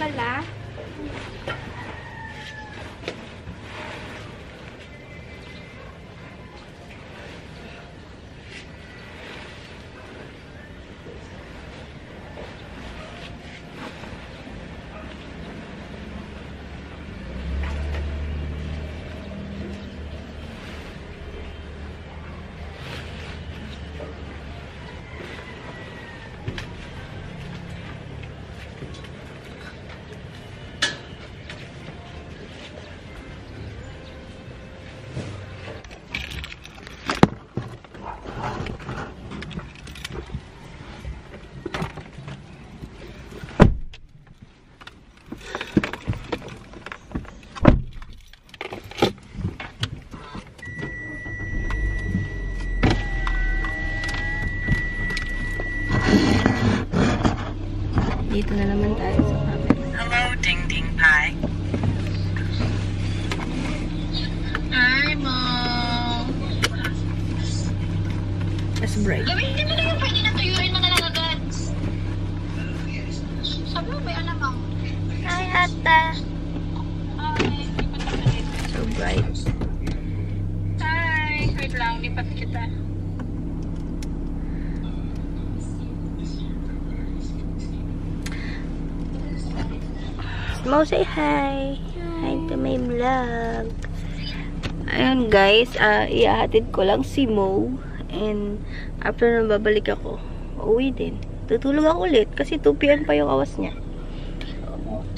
pala. Dito na naman tayo sa camera. Hello, Ding Ding Pie. Hi, Mom. That's bright. Gawin mo na yung pwede na tuyuin mo na lang agad. Sabi mo, may alam ako. Hi, Ata. Hi, lipat ka na dito. So bright. Hi, wait lang, lipat kita. Mo, say hi. Hi to my vlog. Ayun guys, iahatid ko lang si Mo. And after na babalik ako, uuwi din. Tutulog ako ulit kasi 2 PM pa yung awas niya.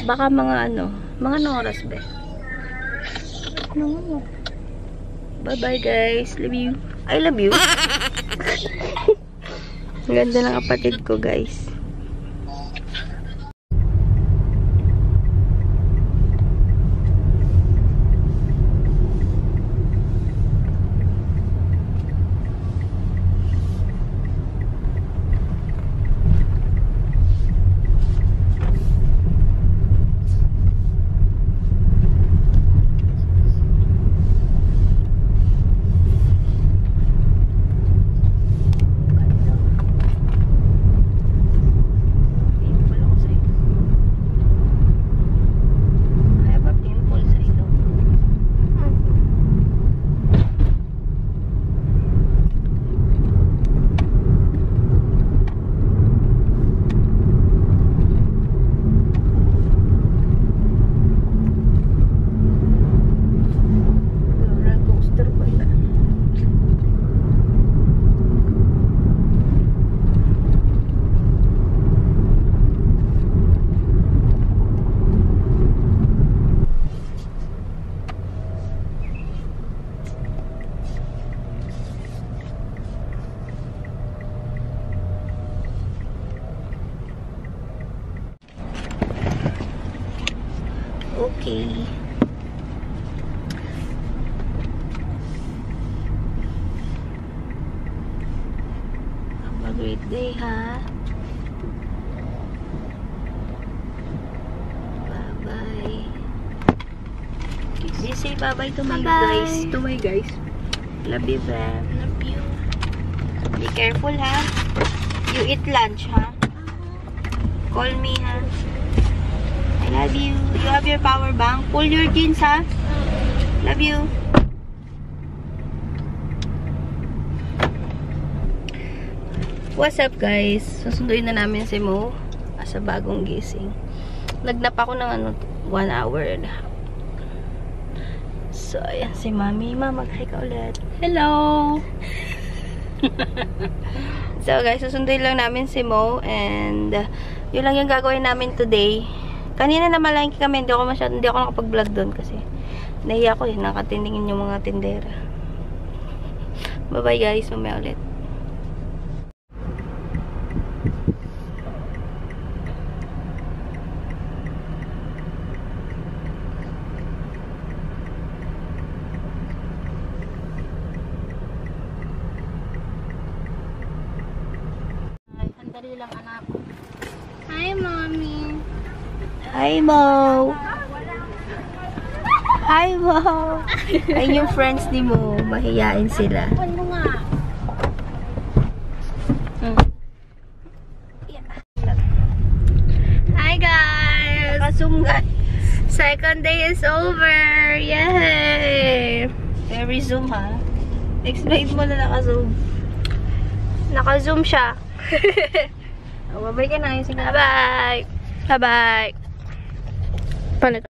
Baka mga mga oras ba? Bye bye guys. Love you. I love you. Ang ganda ng kapatid ko guys. Okay. Have a great day, ha? Bye-bye. You say bye-bye to my guys. To my guys. Love you, Bam. Love you. Be careful, ha? You eat lunch, ha? Call me, ha? I love you. You have your power bank. Pull your jeans, ha? Love you. What's up, guys? Susunduin na namin si Mo sa bagong gising. Nagnap ako ng 1 hour and a half. So, ayan si Mami. Ma, mag-hi ka ulit. Hello! So, guys, susunduin lang namin si Mo and yun lang yung gagawin namin today. Kanina na malangki kami, hindi ako nakapag-vlog doon kasi nahiya ko nakatindingin yung mga tindera. Bye-bye guys, mamaya ulit. Sandali lang, anak. Hi, Mommy. Hi, Mo! Hi, Mo! Ay, yung friends ni Mo, mahiyain sila. Ano nga? Hi, guys! Second day is over! Yay! Very zoom, ha? Explain mo na naka-zoom. Naka-zoom siya. Babay ka na. Sige. Bye-bye! Bye-bye! Paano ito?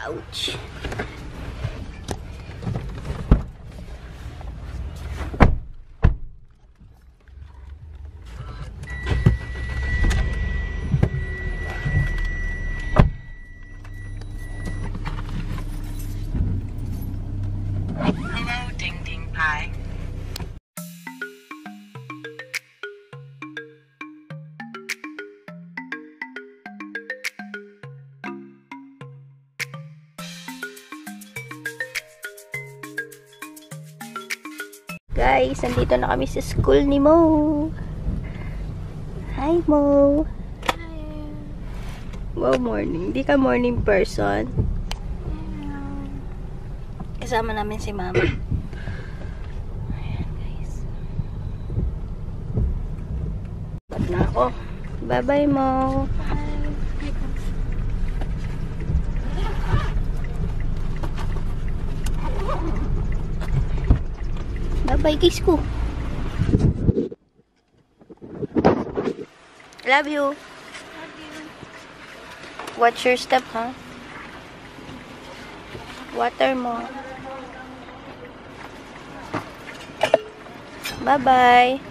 Ouch. Hello, Ding Ding Pie. Guys, nandito na kami sa school ni Mo. Hi, Mo. Wow, morning. Hindi ka morning person. Kasama namin si Mama. Ayan, guys. Ba't na ako? Bye-bye, Mo. Bye-bye, kiss ko. Love you. Watch your step, ha? Water mo. Bye-bye.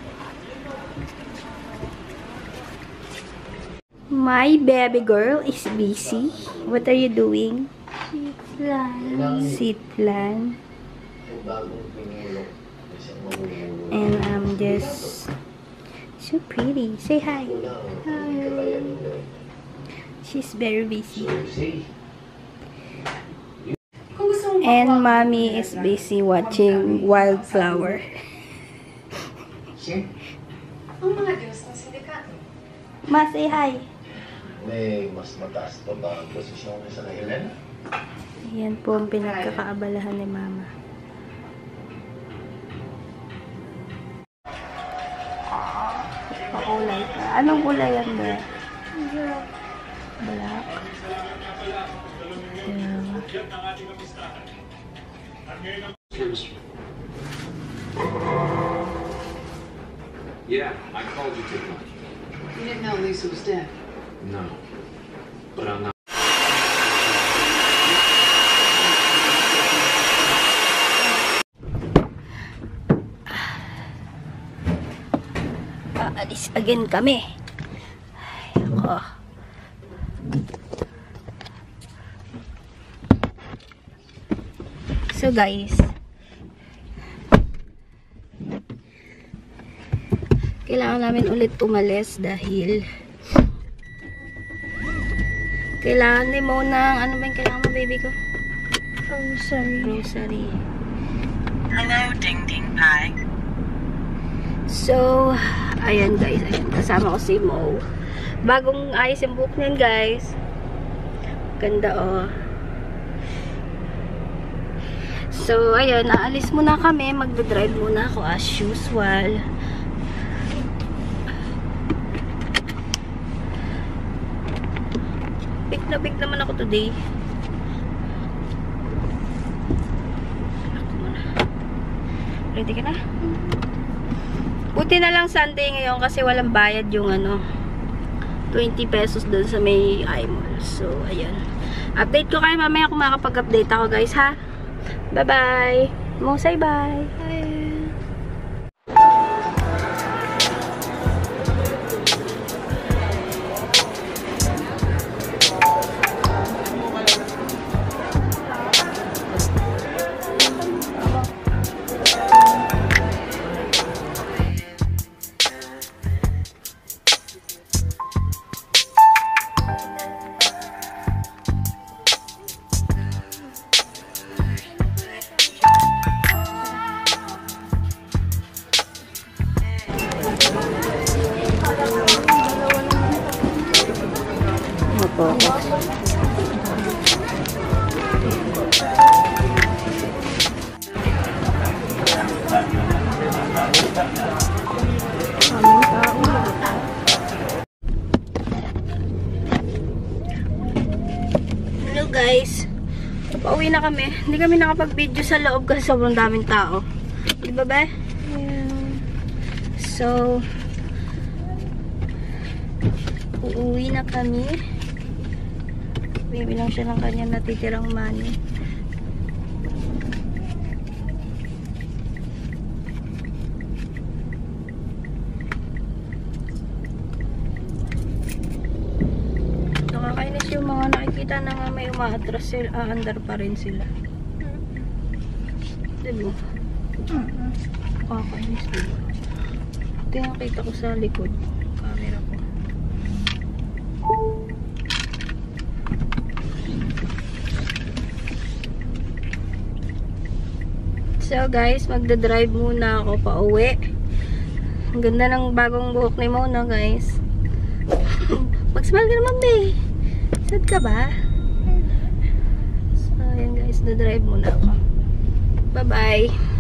My baby girl is busy. What are you doing? Sit lang. And I'm just so pretty. Say hi. Hi. She's very busy. And mommy is busy watching Wildflower. Ma, say hi. May mas mataas pa ba ang posisyon niya sa Helena? Yan po ang pinagkakaabalahan ni Mama. Pakulay ka. Anong kulay yan ba? Black. Yeah, I called you too much. You didn't know Lisa was dead. No, but I'm not. Aalis again kami. Ay, ako. So guys, kailangan namin ulit umalis dahil kailangan ni Mo ng, ano ba yung kailangan mo, baby ko? Grocery. Hello, Ding Ding Pie. So, ayan guys, ayan, kasama ko si Mo. Bagong ayos yung book niyan, guys. Ganda, oh. So, ayun, naalis muna kami. Magdadrive muna ako as usual. Big naman ako today. Ako muna. Ready ka na? Buti na lang Sunday ngayon kasi walang bayad yung ano, 20 pesos doon sa may iMall. So, ayan. Update ko kayo mamaya kung makapag-update ako, guys, ha? Bye-bye! Mo, say bye! Bye! po ako. Hello guys. Pauwi na kami. Hindi kami nakapag-video sa loob kasi sobrang daming tao. Di ba ba? So, uuwi na kami. Bibilang siya ng kanya natitirang money. Nakakainis yung mga nakikita na nga may umaatras sila, aandar pa rin sila. Diba? Nakakainis diba? Ito yung nakita ko sa likod. Camera ko. So guys, magdadrive muna ako pa uwi. Ang ganda ng bagong buhok ni Mona guys. Mag-smile ka naman be. Sad ka ba? So ayan guys, dadrive muna ako. Bye bye.